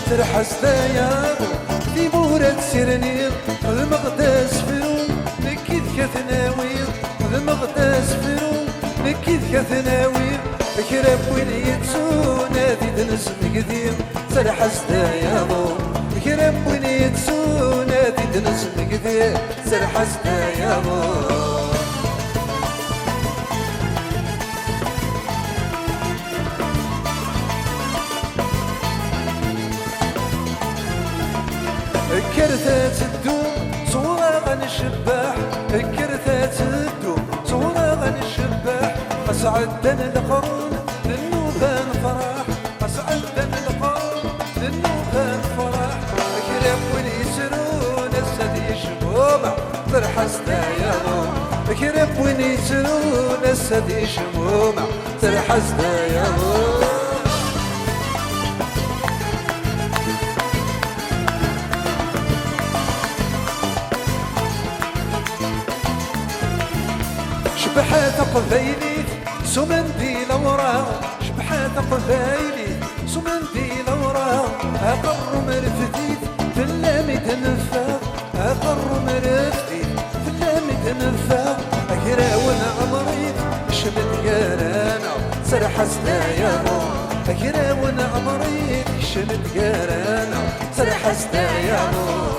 سرحس دايابو في بورة سيرنير المقداس فرو نكيد كثناوير المقداس فرو نكيد كثناوير كرب وين يتسو نادي دنس مقدير سرحس دايابو كرب وين يتسو نادي دنس مقدير سرحس دايابو كرثة تدوم صورة غن الشباح كرثة تدوم صورة غن الشباح أسعدن القرون للنوبان فرح أسعدن القرون للنوبان فرح كرب ونيسرون السدي شمومة ترحس دايابو كرب ونيسرون السدي شمومة ترحس دايابو شبحات قبايلي سمندي لورا شبحات قبايلي سمندي لورا أقر مرفديد في اللامد نفاق أقر مرفديد في اللامد نفاق أكراون عمريد شمد قارانا سرحس دايابو أكراون عمريد شمد قارانا سرحس دايابو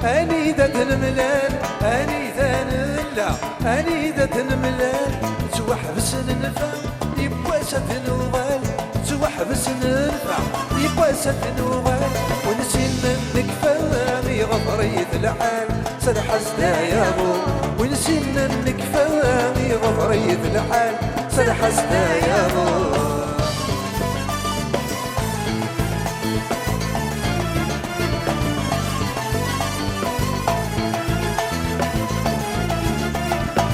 أنيدة الملال أنيدة الله أنيدة الملال توحبس ننفع يبواسة نوغال توحبس ننفع يبواسة نوغال ونسين منك فامي غفريت الحال سرحس دايابو ونسين منك فامي غفريت الحال سرحس دايابو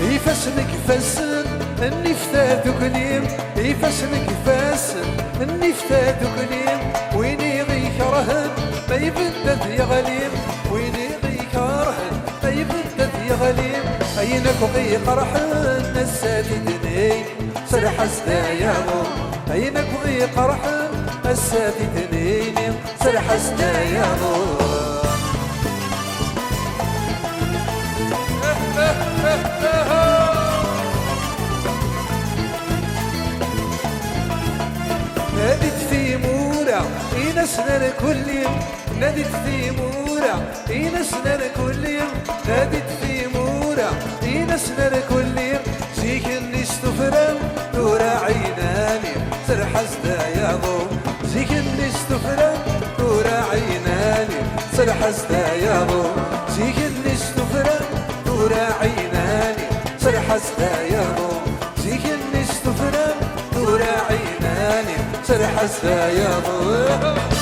يفسنك فسن اني فتاتو كليم يفسنك فسن اني فتاتو كليم وين يغيك رهن ما يبدد يا غليم وين يغيك رهن ما يبدد يا غليم اينك وغيق رحن السادي دنيني سرحس دايابو اينك وغيق رحن السادي دنيني سرحس دايابو ناديت في مورا ينسنا كل يوم ناديت في مورا ينسنا كل يوم ناديت في مورا ينسنا كل يوم زيك نستفرم دورا عيناني سرحس دايابو زيك نستفرم دورا عيناني سرحس دايابو زيك نستفرم دورا عيناني سرحس دايابو زيك نستفرم دورا عيناني سرحس دايابو